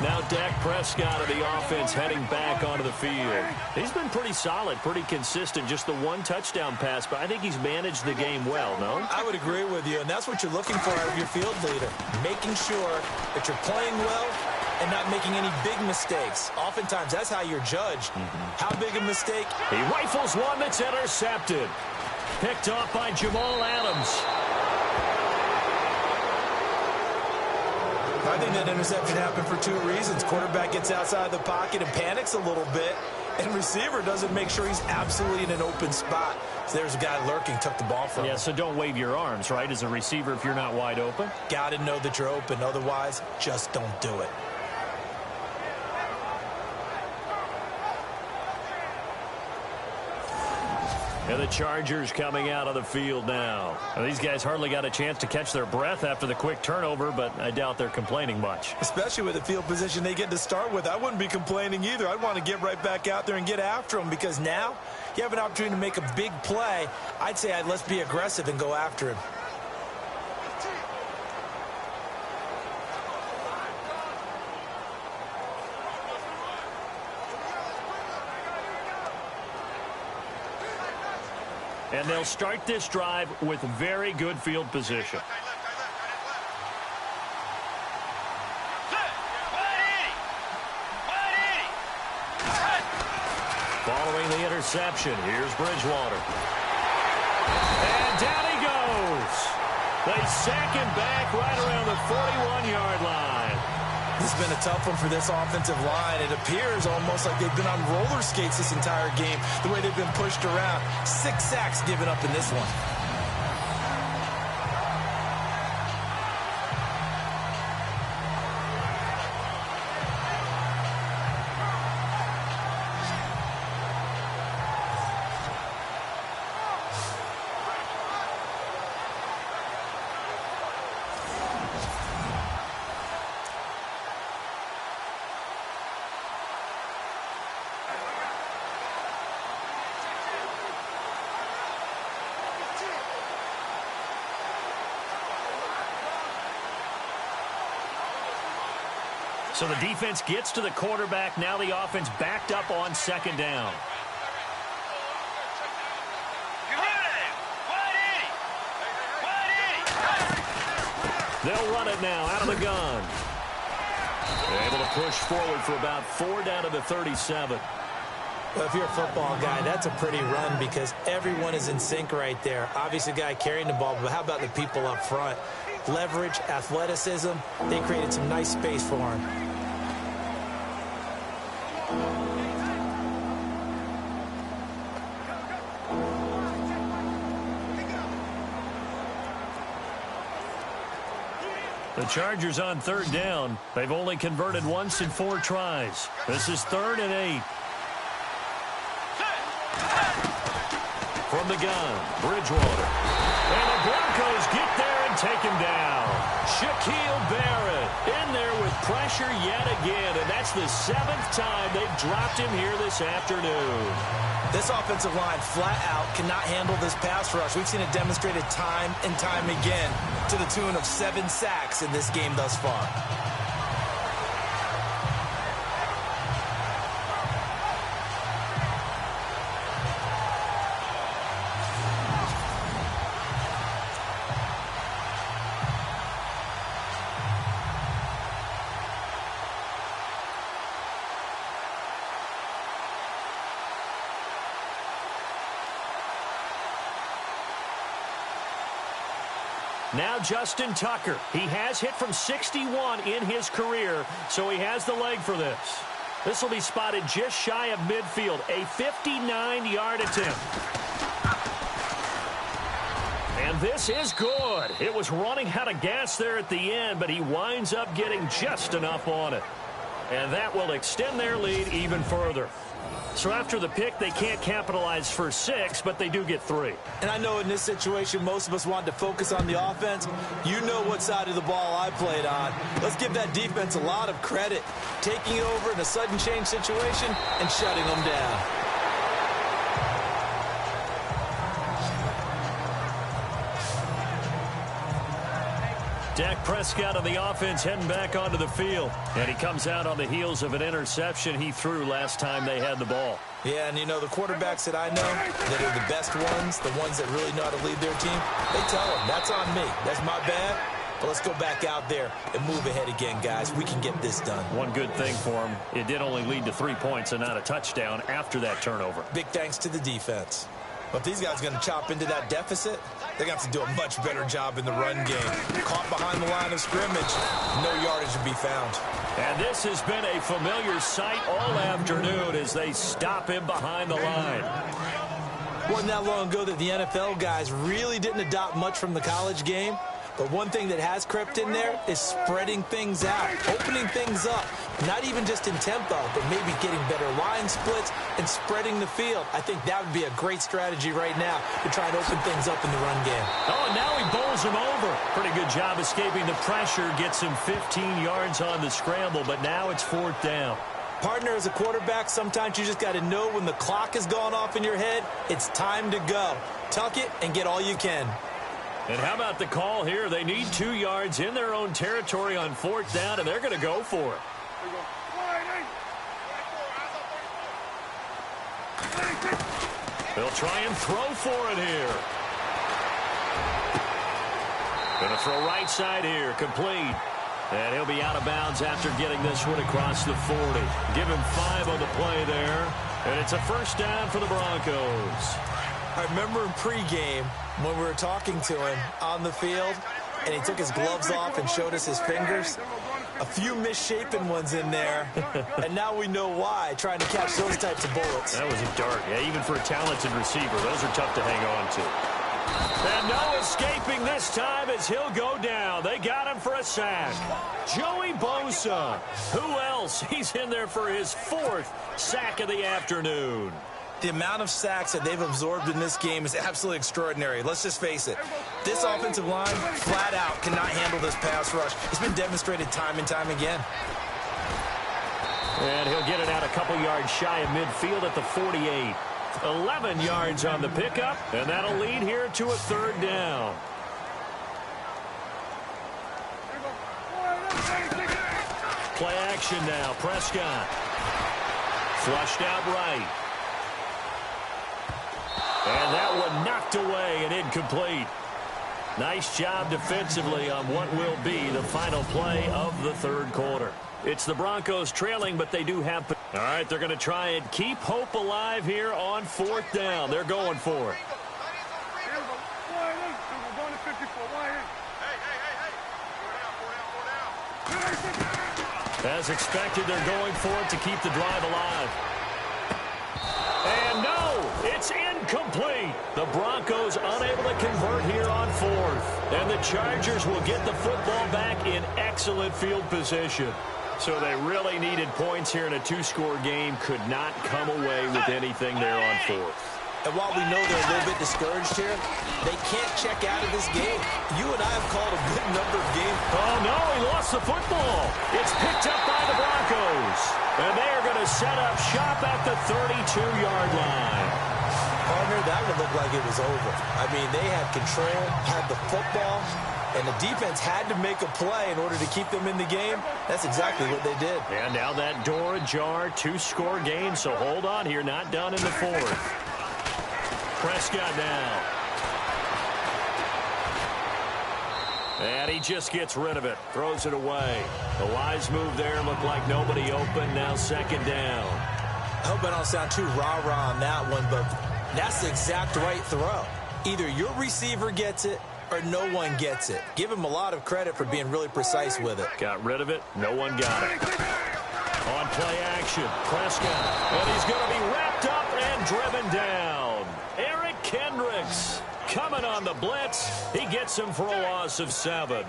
C: Now Dak Prescott of the offense heading back onto the field. He's been pretty solid, pretty consistent. Just the one touchdown pass, but I think he's managed the game well, no?
D: I would agree with you, and that's what you're looking for out of your field leader. Making sure that you're playing well and not making any big mistakes. Oftentimes, that's how you're judged. How big a mistake?
C: He rifles one that's intercepted. Picked off by Jamal Adams.
D: I think that interception happened for 2 reasons. Quarterback gets outside the pocket and panics a little bit, and receiver doesn't make sure he's absolutely in an open spot. So there's a guy lurking, took the ball from him.
C: Yeah, so don't wave your arms, right, as a receiver if you're not wide open.
D: Got to know that you're open. Otherwise, just don't do it.
C: And the Chargers coming out of the field now. These guys hardly got a chance to catch their breath after the quick turnover, but I doubt they're complaining much.
D: Especially with the field position they get to start with. I wouldn't be complaining either. I'd want to get right back out there and get after them, because now you have an opportunity to make a big play. I'd say let's be aggressive and go after him.
C: And they'll start this drive with very good field position. Following the interception, here's Bridgewater. And down he goes. They sack him back right around the 41-yard line.
D: This has been a tough one for this offensive line. It appears almost like they've been on roller skates this entire game, the way they've been pushed around. 6 sacks given up in this one.
C: So the defense gets to the quarterback. Now the offense backed up on second down. They'll run it now out of the gun. They're able to push forward for about 4 down to the 37.
D: Well, if you're a football guy, that's a pretty run because everyone is in sync right there. Obviously, the guy carrying the ball, but how about the people up front? Leverage, athleticism, they created some nice space for him.
C: The Chargers on third down. They've only converted once in 4 tries. This is 3rd and 8. From the gun, Bridgewater. And the Broncos get there and take him down. Shaquille Barrett in there with pressure yet again, and that's the 7th time they've dropped him here this afternoon.
D: This offensive line flat out cannot handle this pass rush. We've seen it demonstrated time and time again to the tune of 7 sacks in this game thus far.
C: Now Justin Tucker. He has hit from 61 in his career, so he has the leg for this. This will be spotted just shy of midfield, a 59-yard attempt. And this is good. It was running out of gas there at the end, but he winds up getting just enough on it. And that will extend their lead even further. So after the pick, they can't capitalize for 6, but they do get 3.
D: And I know in this situation, most of us wanted to focus on the offense. You know what side of the ball I played on. Let's give that defense a lot of credit. Taking over in a sudden change situation and shutting them down.
C: Dak Prescott on the offense heading back onto the field. And he comes out on the heels of an interception he threw last time they had the ball.
D: Yeah, and you know, the quarterbacks that I know that are the best ones, the ones that really know how to lead their team, they tell them, that's on me. That's my bad. But let's go back out there and move ahead again, guys. We can get this done.
C: One good thing for him, it did only lead to 3 points and not a touchdown after that turnover.
D: Big thanks to the defense. But if these guys are going to chop into that deficit, they're going to have to do a much better job in the run game. Caught behind the line of scrimmage, no yardage to be found.
C: And this has been a familiar sight all afternoon as they stop him behind the line.
D: Wasn't that long ago that the NFL guys really didn't adopt much from the college game. But one thing that has crept in there is spreading things out, opening things up. Not even just in tempo, but maybe getting better line splits and spreading the field. I think that would be a great strategy right now to try and open things up in the run game.
C: Oh, and now he bowls him over. Pretty good job escaping the pressure. Gets him 15 yards on the scramble, but now it's 4th down.
D: Partner, as a quarterback, sometimes you just got to know when the clock has gone off in your head, it's time to go. Tuck it and get all you can.
C: And how about the call here? They need 2 yards in their own territory on 4th down, and they're going to go for it. They'll try and throw for it here. Going to throw right side here, complete. And he'll be out of bounds after getting this one across the 40. Give him 5 on the play there. And it's a 1st down for the Broncos.
D: I remember in pregame when we were talking to him on the field, and he took his gloves off and showed us his fingers. A few misshapen ones in there, and now we know why, trying to catch those types of bullets.
C: That was a dart. Yeah, even for a talented receiver, those are tough to hang on to. And no escaping this time as he'll go down. They got him for a sack. Joey Bosa. Who else? He's in there for his 4th sack of the afternoon.
D: The amount of sacks that they've absorbed in this game is absolutely extraordinary. Let's just face it. This offensive line, flat out, cannot handle this pass rush. It's been demonstrated time and time again.
C: And he'll get it out a couple yards shy of midfield at the 48. 11 yards on the pickup, and that'll lead here to a 3rd down. Play action now. Prescott. Flushed out right. And that one knocked away and incomplete. Nice job defensively on what will be the final play of the third quarter. It's the Broncos trailing, but they do have... All right, they're going to try and keep hope alive here on fourth down. They're going for it. As expected, they're going for it to keep the drive alive. And no, it's incomplete. The Broncos unable to convert here on fourth. And the Chargers will get the football back in excellent field position. So they really needed points here in a two-score game. Could not come away with anything there on fourth.
D: And while we know they're a little bit discouraged here, they can't check out of this game. You and I have called a good number of games.
C: Oh, no, he lost the football. It's picked up by the Broncos. And they are going to set up shop at the 32-yard line.
D: Partner, that would look like it was over. I mean, they had control, had the football, and the defense had to make a play in order to keep them in the game. That's exactly what they did.
C: And now that door ajar, two-score game, so hold on here, not done in the fourth. Prescott now. And he just gets rid of it, throws it away. The wise move there, looked like nobody open, now second down.
D: I hope I don't sound too rah-rah on that one, but that's the exact right throw. Either your receiver gets it or no one gets it. Give him a lot of credit for being really precise with it.
C: Got rid of it, no one got it. On play action, Prescott. And he's going to be wrapped up and driven down. Eric Kendricks coming on the blitz. He gets him for a loss of 7.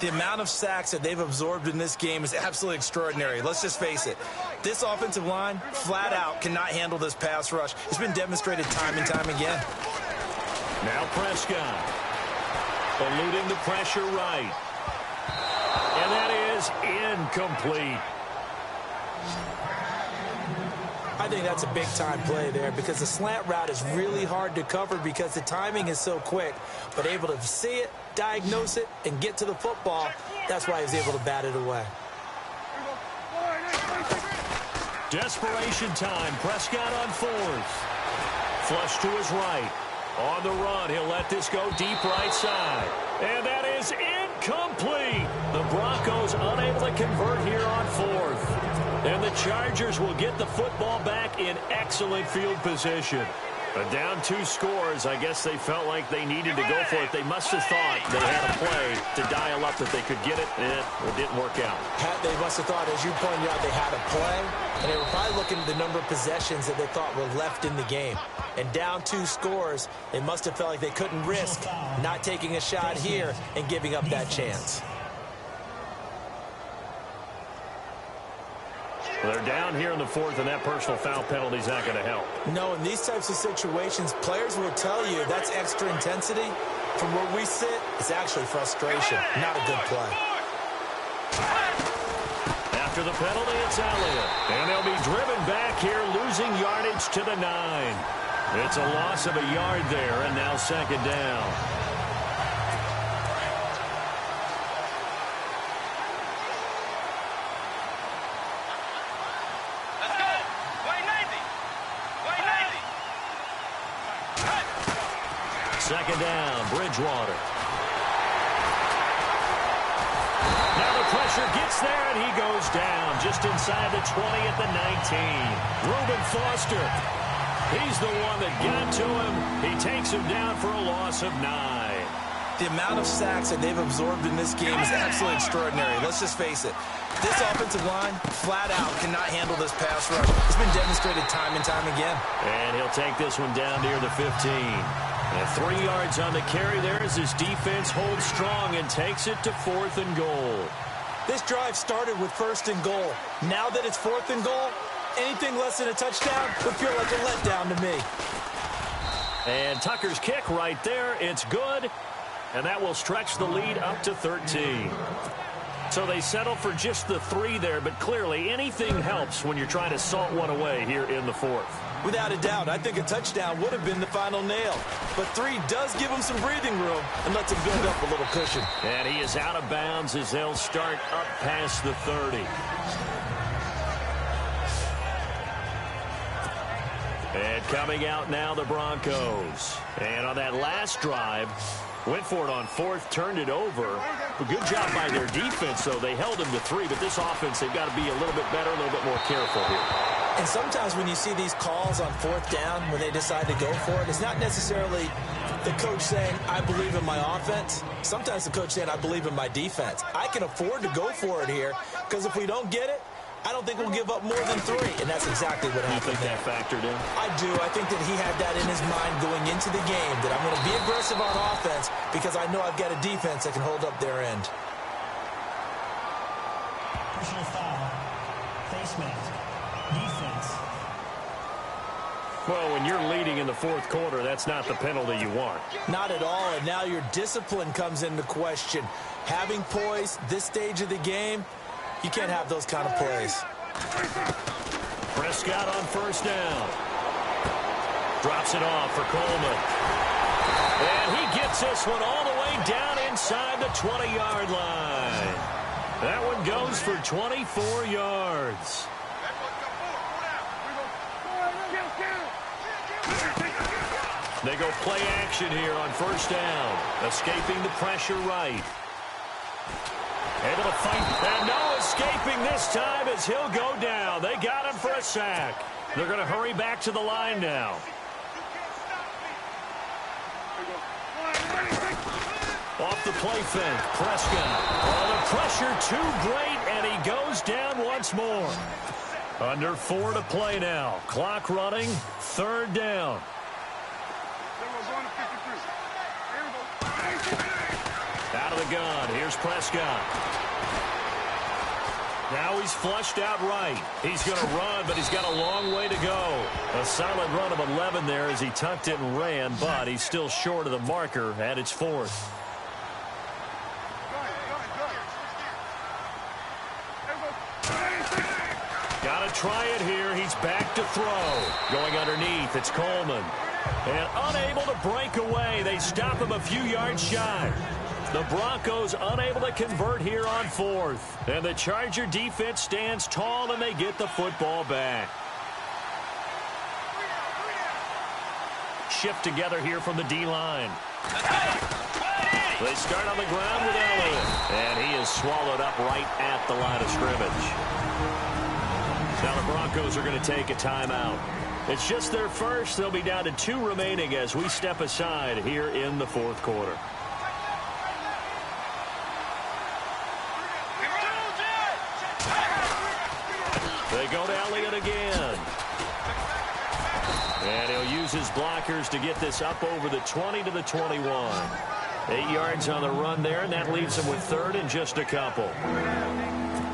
D: The amount of sacks that they've absorbed in this game is absolutely extraordinary. Let's just face it. This offensive line, flat out, cannot handle this pass rush. It's been demonstrated time and time again.
C: Now Prescott. Eluding the pressure right. And that is incomplete.
D: I think that's a big-time play there because the slant route is really hard to cover because the timing is so quick. But able to see it, diagnose it, and get to the football, that's why he was able to bat it away.
C: Desperation time. Prescott on fourth. Flush to his right. On the run, he'll let this go deep right side. And that is incomplete. The Broncos unable to convert here on fourth. And the Chargers will get the football back in excellent field position. But down 2 scores, I guess they felt like they needed to go for it. They must have thought they had a play to dial up that they could get it, and it didn't work out.
D: They must have thought, as you pointed out, they had a play, and they were probably looking at the number of possessions that they thought were left in the game. And down 2 scores, they must have felt like they couldn't risk not taking a shot here and giving up that chance.
C: They're down here in the fourth, and that personal foul penalty is not going to help.
D: No, in these types of situations, players will tell you that's extra intensity. From where we sit, it's actually frustration, not a good play.
C: After the penalty, it's Elliott. And they'll be driven back here, losing yardage to the 9. It's a loss of a yard there, and now second down. Second down, Bridgewater. Now the pressure gets there, and he goes down just inside the 20 at the 19. Reuben Foster, he's the one that got to him. He takes him down for a loss of 9.
D: The amount of sacks that they've absorbed in this game is absolutely extraordinary. Let's just face it. This offensive line, flat out, cannot handle this pass rush. It's been demonstrated time and time again.
C: And he'll take this one down near the 15. And 3 yards on the carry there as his defense holds strong and takes it to 4th and goal.
D: This drive started with 1st and goal. Now that it's 4th and goal, anything less than a touchdown would feel like a letdown to me.
C: And Tucker's kick right there. It's good. And that will stretch the lead up to 13. So they settle for just the 3 there, but clearly anything helps when you're trying to salt one away here in the 4th.
D: Without a doubt, I think a touchdown would have been the final nail. But 3 does give him some breathing room and lets him build up a little cushion.
C: And he is out of bounds as they'll start up past the 30. And coming out now, the Broncos. And on that last drive, went for it on 4th, turned it over. A good job by their defense, though. They held them to 3, but this offense, they've got to be a little bit better, a little bit more careful here.
D: And sometimes when you see these calls on 4th down, when they decide to go for it, it's not necessarily the coach saying, I believe in my offense. Sometimes the coach saying, I believe in my defense. I can afford to go for it here, because if we don't get it, I don't think we'll give up more than 3. And that's exactly what happened.
C: You think that factored in?
D: I do. I think that he had that in his mind going into the game, that I'm going to be aggressive on offense because I know I've got a defense that can hold up their end.
E: Personal foul. Face mask. Defense.
C: Well, when you're leading in the 4th quarter, that's not the penalty you want.
D: Not at all, and now your discipline comes into question. Having poise this stage of the game, you can't have those kind of plays.
C: Prescott on 1st down. Drops it off for Coleman. And he gets this one all the way down inside the 20-yard line. That one goes for 24 yards. They go play action here on 1st down. Escaping the pressure right. Able to fight, and no escaping this time as he'll go down. They got him for a sack. They're going to hurry back to the line now. Off the play fake, Prescott. Oh, the pressure too great, and he goes down once more. Under 4 to play now. Clock running, 3rd down. Out of the gun, here's Prescott. Now he's flushed out right. He's going to run, but he's got a long way to go. A solid run of 11 there as he tucked it and ran, but he's still short of the marker at its 4th. Got to try it here. He's back to throw. Going underneath, it's Coleman. And unable to break away. They stop him a few yards shy. The Broncos unable to convert here on 4th. And the Charger defense stands tall, and they get the football back. Shift together here from the D-line. They start on the ground with Elliott. And he is swallowed up right at the line of scrimmage. Now the Broncos are going to take a timeout. It's just their first. They'll be down to 2 remaining as we step aside here in the 4th quarter. They go to Elliott again. And he'll use his blockers to get this up over the 20 to the 21. 8 yards on the run there, and that leaves him with 3rd and just a couple.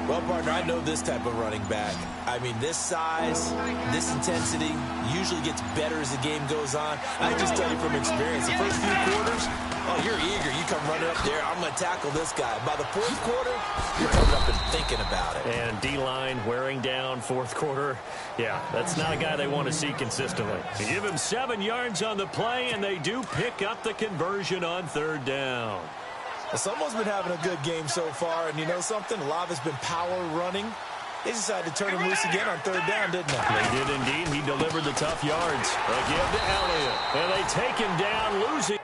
D: Well, partner, I know this type of running back. I mean, this size, this intensity usually gets better as the game goes on. I just tell you from experience, the first few quarters, oh, you're eager. You come running up there, I'm going to tackle this guy. By the 4th quarter, you're coming up and thinking about it.
C: And D-line wearing down 4th quarter. Yeah, that's not a guy they want to see consistently. They give him 7 yards on the play, and they do pick up the conversion on 3rd down.
D: Well, someone's been having a good game so far, and you know something? A lot of it's been power running. They decided to turn him loose again on 3rd down, didn't they?
C: They did indeed. He delivered the tough yards. They give to Elliott, and they take him down, losing.